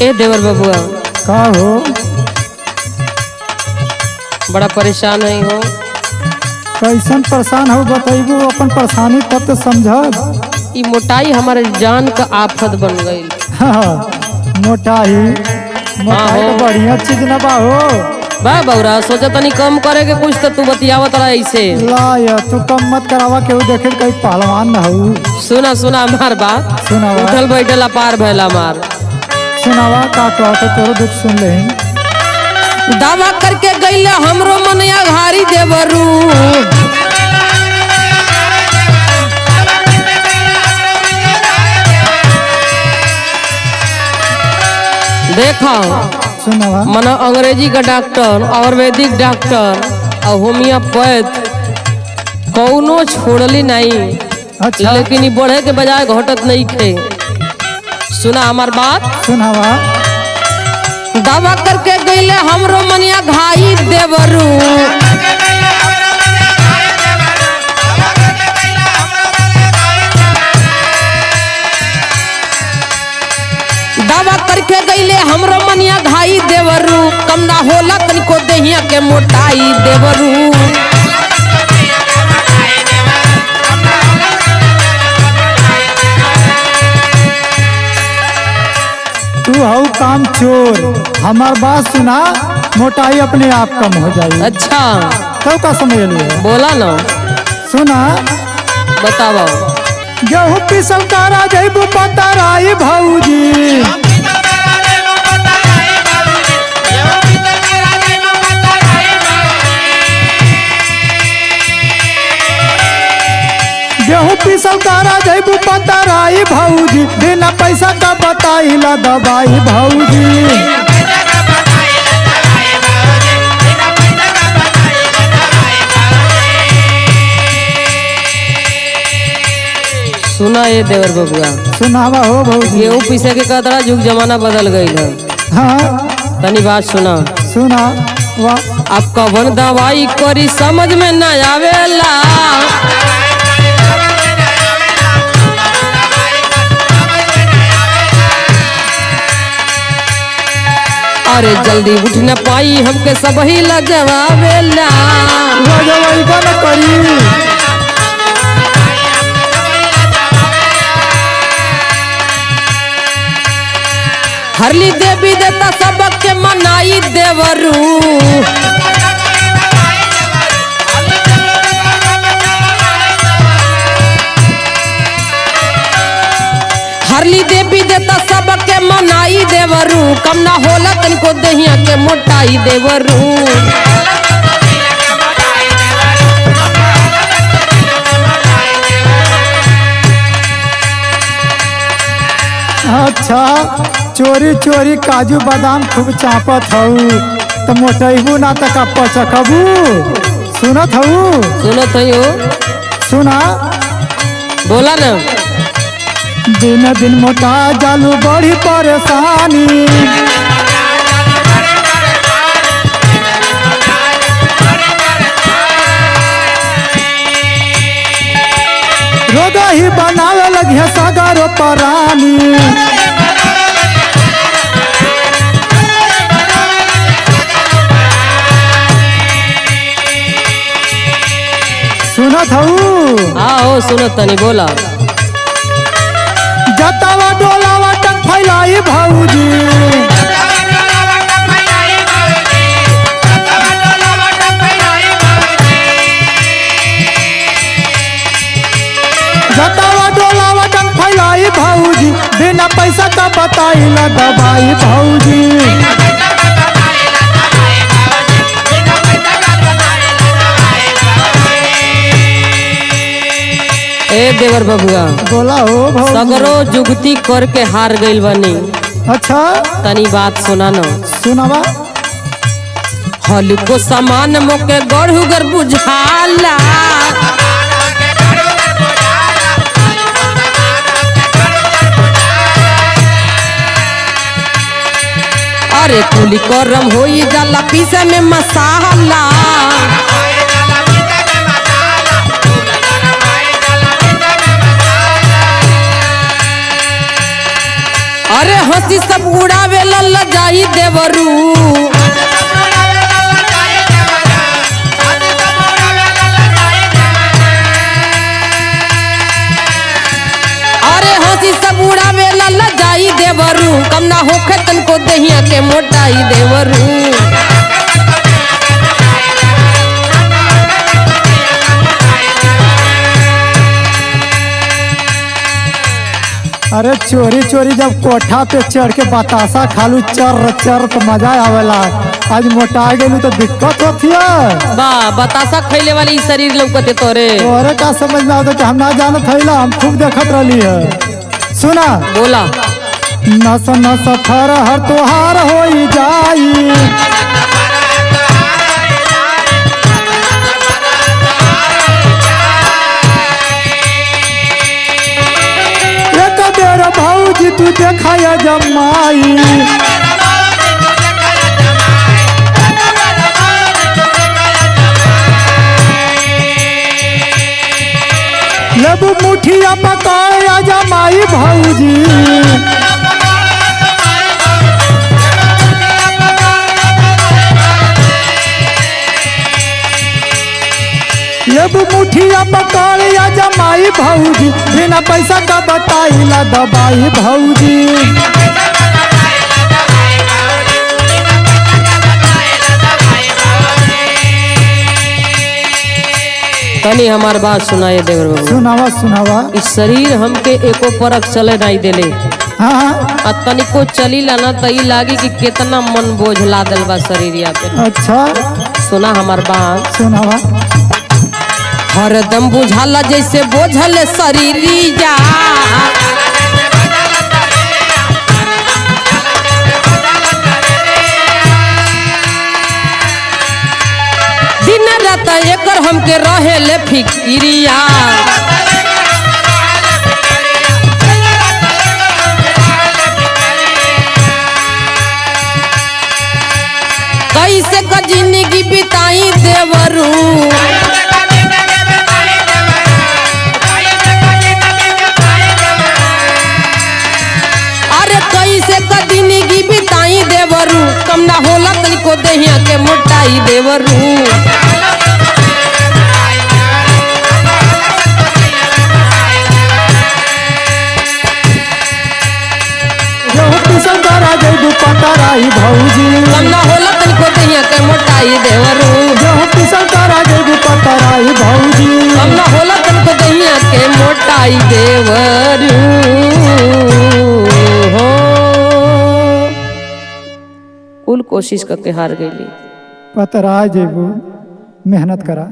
ए देवर बबुआ का हो? बड़ा परेशान है हो। कैसन परेशान हो बताइबू अपन परेशानी तब तो समझ। ई मोटाई हमारे जान का आफत बन गई। हाँ, मोटाई मोटाई तो बढ़िया चीज न बा हो। बा बौरा सोचा तनी कम करे के कुछ तो तू बतियावत रहा ऐसे। ला या तू कम मत करावा केहू देखे कहीं पहलवान न हो। सुना सुना हमार बात। सुनावा उठल बैठल अपार भैला मार। सुनावा का कहते तोरो दुख सुन ले। दावा करके गईले हमरो मनया घारी देवरू। देखा सुनावा मना अंग्रेजी का डॉक्टर आयुर्वेदिक डॉक्टर और होम्योपैथ कौनो छोड़ली नहीं। अच्छा लेकिन ई बढ़े के बजाय घटत नहीं खे। सुना हमार बात। सुनावा दावा करके गईले हमरो मनिया घाई देवरू। दावा करके गईले हमरो मनिया घाई देवरू। कम ना होला तनिको देहिया के मोटाई देवरू। तू हऊ काम चोर। हमार बात सुना, मोटाई अपने आप कम हो जाई। अच्छा तो का समझ लिया? बोला ना, सुना बताओ। गेहूँ पिसल तारा जैबू पतराई भौजी। गेहूँ पिसल तारा जैबू पतराई भौजी। बिना पैसा का बताई ला दवाई भौजी। सुना ये देवर बबुआ, सुनावा हो भौजी। गेहूँ पीसे के कतरा युग जमाना बदल गई है। हाँ तनी बात सुना। सुना वाह। अब कवन दवाई करी समझ में न आवेला। अरे जल्दी उठ न पाई हमके सब ही लजवावेला। दवाई का न करी। हरली देवी देता सबके मनाई देवरू। हरली देवी देता सबके मनाई देवरू। कम ना होला तनिको दहिया के मोटाई देवरू। अच्छा, चोरी चोरी काजू बादाम खूब चापत हऊ तो मोटैबू ना तक पचकबू। सुनत हऊ? सुनत हो? सुना बोला ना। दिन दिन मोटा जालू बड़ी परेशानी। रोगा ही बनावे लगी सागरो परानी। सुनत हऊ? हाँ हो सुनत तनी बोला। जतावा डोलावा टक फैलाई भौजी। जतावा डोलावा टक फैलाई भौजी। बिना पैसा का बताई ला दवाई भौजी। ए देवर बबुआ, बोला हो भौजी। सगरो जुगती करके हार गइल बनी। अच्छा तनी बात सुना ना। सुनावा। हल्को सामान मोके गढ़ू गर बुझाला। अरे कुली करम होई जाला पीसे में मसाला। अरे हंसी सब उड़ावे लल्ला जाई देवरू। अरे हंसी सब उड़ावे लल्ला जाई देवरू, कम ना होखे तनको देहिया के मोटाई देवरू। अरे चोरी चोरी जब कोठा पे चढ़ के बतासा खालू चर चर तो मजा आवेला। आज मोटा गेलू तो दिक्कत होती है। बा बतासा खैले वाली शरीर लौकते तोरे। तोरे का समझ में आता कि हम ना जानत हईला, हम खूब देखत रहली है। सुना बोला नस नस फर हर तोहार होई जाई, एक बेर भौजी तू देखाया जमाई। लेबू मुठिया पकाया जमाई भौजी, लेबू मुठिया पकाया जमाई भौजी, बिना पैसा का बताई ला दबाई भौजी। तनी हमार बात सुनाए देवर बाबू। सुनावा सुनावा। इस शरीर हमके एको परख चले नहीं देले। हाँ आ तनिको चली ला ना तई लागी कि कितना मन बोझ ला दल बा शरीरिया पे। अच्छा सुना हमार बात। सुनावा। हरदम बुझाला जैसे बोझल शरीरिया, दिन रात एकर हमके रहेले फिक्रिया। कैसे का जिंदगी बिताई देवरू, अरे कैसे का जिंदगी बिताई देवरू, कम ना होला तनिको देहिया के मोटाई देवरू। पिसंदरा जैबू पतराई भौजी, कम ना होला तनिको देहिया के मोटाई देवरू। पिसंदरा जैबू पतराई भौजी, कम ना होला तनिको देहिया के मोटाई देवरू। हो कुल कोशिश करके हार गईली। पतराई जैबू, मेहनत करा।